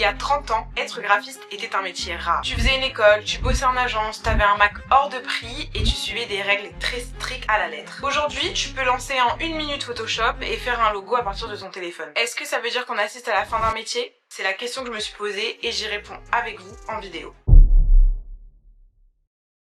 y a 30 ans, être graphiste était un métier rare. Tu faisais une école, tu bossais en agence, t'avais un Mac hors de prix et tu suivais des règles très strictes à la lettre. Aujourd'hui, tu peux lancer en 1 minute Photoshop et faire un logo à partir de ton téléphone. Est-ce que ça veut dire qu'on assiste à la fin d'un métier? C'est la question que je me suis posée et j'y réponds avec vous en vidéo.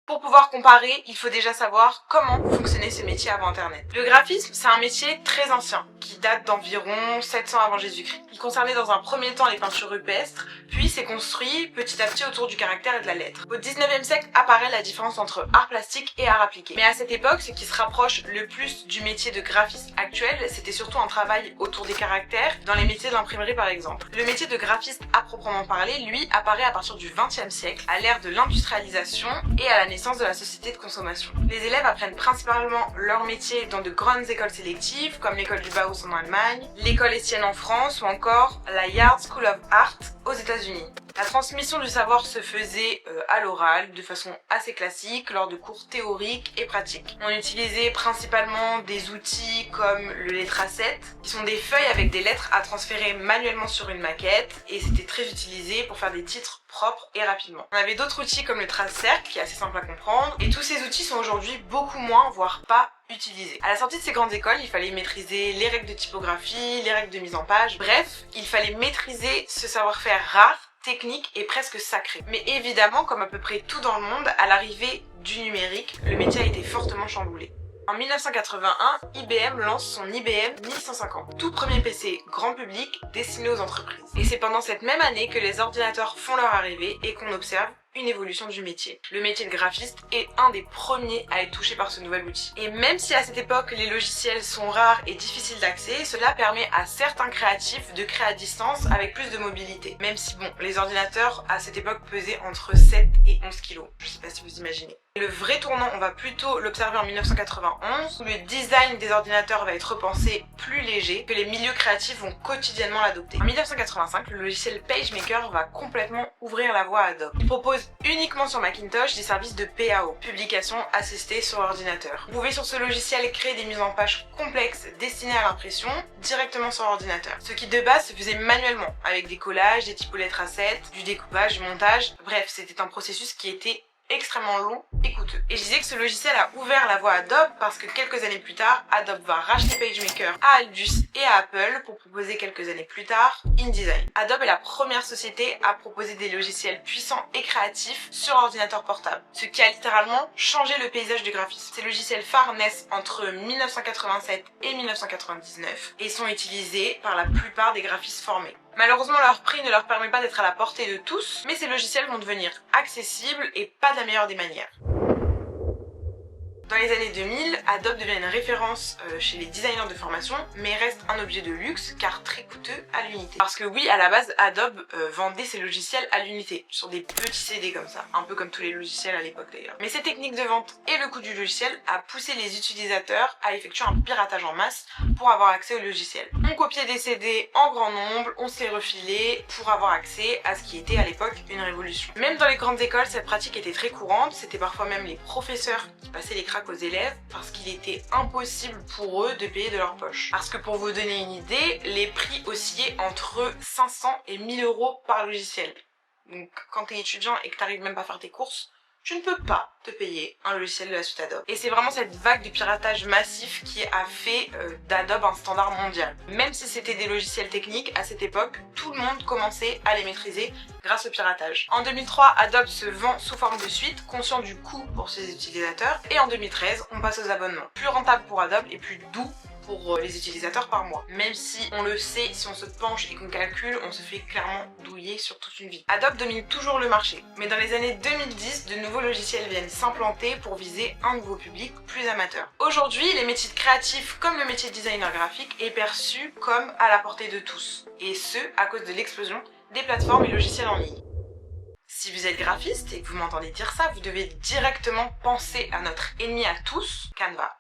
Pour pouvoir comparer, il faut déjà savoir comment fonctionnait ce métier avant Internet. Le graphisme, c'est un métier très ancien, qui date d'environ 700 avant Jésus-Christ. Il concernait dans un premier temps les peintures rupestres, puis s'est construit petit à petit autour du caractère et de la lettre. Au 19e siècle apparaît la différence entre art plastique et art appliqué. Mais à cette époque, ce qui se rapproche le plus du métier de graphiste actuel, c'était surtout un travail autour des caractères, dans les métiers de l'imprimerie par exemple. Le métier de graphiste à proprement parler, lui, apparaît à partir du 20e siècle, à l'ère de l'industrialisation et à la naissance de la société de consommation. Les élèves apprennent principalement leur métier dans de grandes écoles sélectives, comme l'école du Bauhaus en Allemagne, l'école Estienne en France ou encore la Yard School of Art aux États-Unis. La transmission du savoir se faisait à l'oral, de façon assez classique, lors de cours théoriques et pratiques. On utilisait principalement des outils comme le lettraset, qui sont des feuilles avec des lettres à transférer manuellement sur une maquette, et c'était très utilisé pour faire des titres propres et rapidement. On avait d'autres outils comme le trace-cercle, qui est assez simple à comprendre, et tous ces outils sont aujourd'hui beaucoup moins, voire pas utilisés. À la sortie de ces grandes écoles, il fallait maîtriser les règles de typographie, les règles de mise en page, bref, il fallait maîtriser ce savoir-faire rare, technique et presque sacré. Mais évidemment, comme à peu près tout dans le monde, à l'arrivée du numérique, le métier a été fortement chamboulé. En 1981, IBM lance son IBM 1150, tout premier PC grand public destiné aux entreprises. Et c'est pendant cette même année que les ordinateurs font leur arrivée et qu'on observe une évolution du métier. Le métier de graphiste est un des premiers à être touché par ce nouvel outil. Et même si à cette époque les logiciels sont rares et difficiles d'accès, cela permet à certains créatifs de créer à distance avec plus de mobilité. Même si bon, les ordinateurs à cette époque pesaient entre 7 et 11 kg. Je sais pas si vous imaginez. Le vrai tournant, on va plutôt l'observer en 1991, où le design des ordinateurs va être repensé plus léger, que les milieux créatifs vont quotidiennement l'adopter. En 1985, le logiciel PageMaker va complètement ouvrir la voie à Adobe. Il propose uniquement sur Macintosh des services de PAO, publication assistée sur ordinateur. Vous pouvez sur ce logiciel créer des mises en page complexes destinées à l'impression directement sur ordinateur. Ce qui de base se faisait manuellement, avec des collages, des typos lettraset, du découpage, du montage, bref, c'était un processus qui était extrêmement long et coûteux. Et je disais que ce logiciel a ouvert la voie à Adobe parce que quelques années plus tard, Adobe va racheter PageMaker à Aldus et à Apple pour proposer quelques années plus tard InDesign. Adobe est la première société à proposer des logiciels puissants et créatifs sur ordinateur portable, ce qui a littéralement changé le paysage du graphisme. Ces logiciels phares naissent entre 1987 et 1999 et sont utilisés par la plupart des graphistes formés. Malheureusement, leur prix ne leur permet pas d'être à la portée de tous, mais ces logiciels vont devenir accessibles et pas de la meilleure des manières. Dans les années 2000, Adobe devient une référence chez les designers de formation, mais reste un objet de luxe car très coûteux à l'unité. Parce que oui, à la base, Adobe vendait ses logiciels à l'unité, sur des petits CD comme ça, un peu comme tous les logiciels à l'époque d'ailleurs. Mais ces techniques de vente et le coût du logiciel a poussé les utilisateurs à effectuer un piratage en masse pour avoir accès au logiciel. On copiait des CD en grand nombre, on se les refilait pour avoir accès à ce qui était à l'époque une révolution. Même dans les grandes écoles, cette pratique était très courante, c'était parfois même les professeurs qui passaient les cracks aux élèves parce qu'il était impossible pour eux de payer de leur poche. Parce que pour vous donner une idée, les prix oscillaient entre 500 et 1000 euros par logiciel. Donc quand t'es étudiant et que t'arrives même pas à faire tes courses, tu ne peux pas te payer un logiciel de la suite Adobe. Et c'est vraiment cette vague de piratage massif qui a fait d'Adobe un standard mondial. Même si c'était des logiciels techniques, à cette époque, tout le monde commençait à les maîtriser grâce au piratage. En 2003, Adobe se vend sous forme de suite, conscient du coût pour ses utilisateurs. Et en 2013, on passe aux abonnements. Plus rentable pour Adobe et plus doux pour les utilisateurs par mois. Même si on le sait, si on se penche et qu'on calcule, on se fait clairement douiller sur toute une vie. Adobe domine toujours le marché, mais dans les années 2010, de nouveaux logiciels viennent s'implanter pour viser un nouveau public plus amateur. Aujourd'hui, les métiers de créatifs comme le métier de designer graphique est perçu comme à la portée de tous, et ce, à cause de l'explosion des plateformes et logiciels en ligne. Si vous êtes graphiste et que vous m'entendez dire ça, vous devez directement penser à notre ennemi à tous, Canva.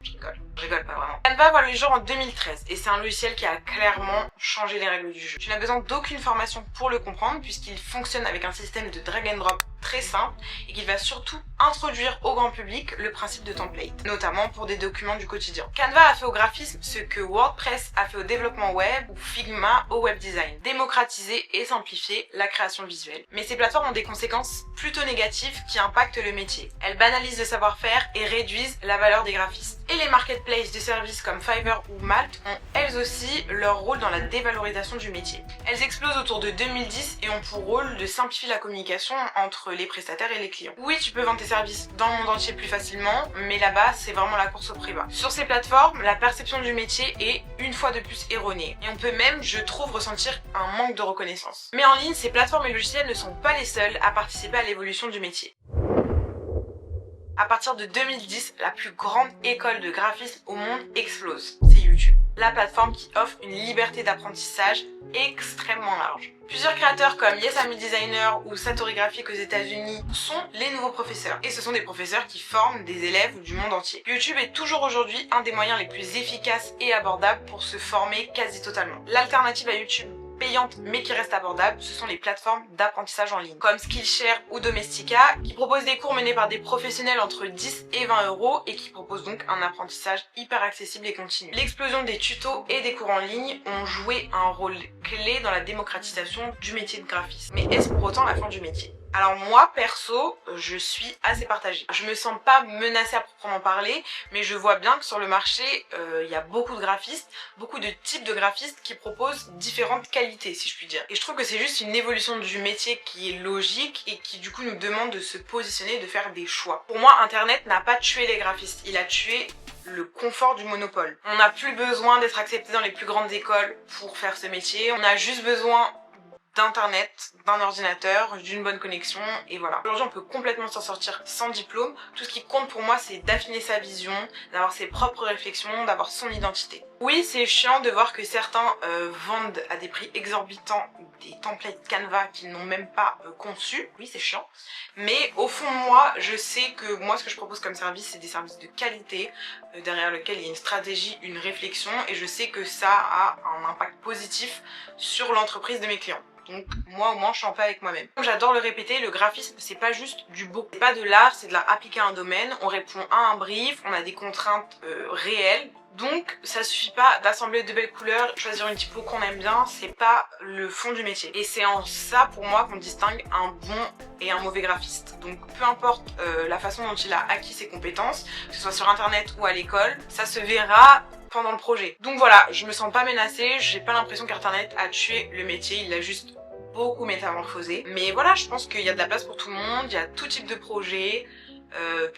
Je rigole pas vraiment. Canva voit le jour en 2013 et c'est un logiciel qui a clairement changé les règles du jeu. Tu n'as besoin d'aucune formation pour le comprendre puisqu'il fonctionne avec un système de drag and drop très simple et qu'il va surtout introduire au grand public le principe de template, notamment pour des documents du quotidien. Canva a fait au graphisme ce que WordPress a fait au développement web ou Figma au web design, démocratiser et simplifier la création visuelle. Mais ces plateformes ont des conséquences plutôt négatives qui impactent le métier. Elles banalisent le savoir-faire et réduisent la valeur des graphistes. Et les marketplaces de services comme Fiverr ou Malt ont elles aussi leur rôle dans la dévalorisation du métier. Elles explosent autour de 2010 et ont pour rôle de simplifier la communication entre les prestataires et les clients. Oui, tu peux vendre tes services dans le monde entier plus facilement, mais là-bas, c'est vraiment la course au prix bas. Sur ces plateformes, la perception du métier est une fois de plus erronée. Et on peut même, je trouve, ressentir un manque de reconnaissance. Mais en ligne, ces plateformes et logiciels ne sont pas les seuls à participer à l'évolution du métier. À partir de 2010, la plus grande école de graphisme au monde explose. C'est YouTube. La plateforme qui offre une liberté d'apprentissage extrêmement large. Plusieurs créateurs comme Yes I'm a Designer ou Satori Graphic aux États-Unis sont les nouveaux professeurs. Et ce sont des professeurs qui forment des élèves du monde entier. YouTube est toujours aujourd'hui un des moyens les plus efficaces et abordables pour se former quasi totalement. L'alternative à YouTube payante mais qui reste abordable, ce sont les plateformes d'apprentissage en ligne comme Skillshare ou Domestika qui proposent des cours menés par des professionnels entre 10 et 20 € et qui proposent donc un apprentissage hyper accessible et continu. L'explosion des tutos et des cours en ligne ont joué un rôle clé dans la démocratisation du métier de graphiste. Mais est-ce pour autant la fin du métier ? Alors moi, perso, je suis assez partagée. Je me sens pas menacée à proprement parler, mais je vois bien que sur le marché, il y a beaucoup de graphistes, beaucoup de types de graphistes qui proposent différentes qualités, si je puis dire. Et je trouve que c'est juste une évolution du métier qui est logique et qui du coup nous demande de se positionner, de faire des choix. Pour moi, Internet n'a pas tué les graphistes, il a tué le confort du monopole. On n'a plus besoin d'être accepté dans les plus grandes écoles pour faire ce métier, on a juste besoin d'internet, d'un ordinateur, d'une bonne connexion et voilà. Aujourd'hui on peut complètement s'en sortir sans diplôme. Tout ce qui compte pour moi c'est d'affiner sa vision, d'avoir ses propres réflexions, d'avoir son identité. Oui, c'est chiant de voir que certains vendent à des prix exorbitants des templates Canva qu'ils n'ont même pas conçus. Oui, c'est chiant. Mais au fond de moi, je sais que moi ce que je propose comme service c'est des services de qualité derrière lequel il y a une stratégie, une réflexion et je sais que ça a un impact positif sur l'entreprise de mes clients. Donc moi au moins je suis en paix avec moi-même. Comme j'adore le répéter, le graphisme c'est pas juste du beau. C'est pas de l'art, c'est de l'art appliqué à un domaine. On répond à un brief, on a des contraintes réelles. Donc ça suffit pas d'assembler de belles couleurs, choisir une typo qu'on aime bien, c'est pas le fond du métier. Et c'est en ça pour moi qu'on distingue un bon et un mauvais graphiste. Donc peu importe la façon dont il a acquis ses compétences, que ce soit sur internet ou à l'école, ça se verra pendant le projet. Donc voilà, je me sens pas menacée, j'ai pas l'impression qu'Internet a tué le métier, il l'a juste beaucoup métamorphosé. Mais voilà, je pense qu'il y a de la place pour tout le monde, il y a tout type de projet,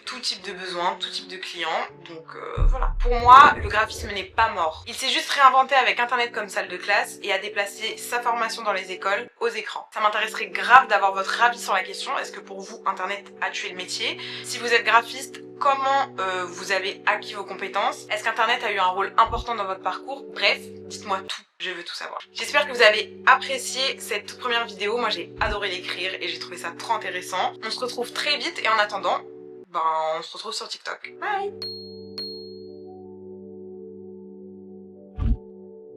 tout type de besoin, tout type de client, donc voilà. Pour moi, le graphisme n'est pas mort. Il s'est juste réinventé avec Internet comme salle de classe et a déplacé sa formation dans les écoles aux écrans. Ça m'intéresserait grave d'avoir votre avis sur la question. Est-ce que pour vous, Internet a tué le métier? Si vous êtes graphiste, comment vous avez acquis vos compétences? Est-ce qu'Internet a eu un rôle important dans votre parcours? Bref, dites-moi tout. Je veux tout savoir. J'espère que vous avez apprécié cette première vidéo. Moi, j'ai adoré l'écrire et j'ai trouvé ça trop intéressant. On se retrouve très vite et en attendant, on se retrouve sur TikTok. Bye!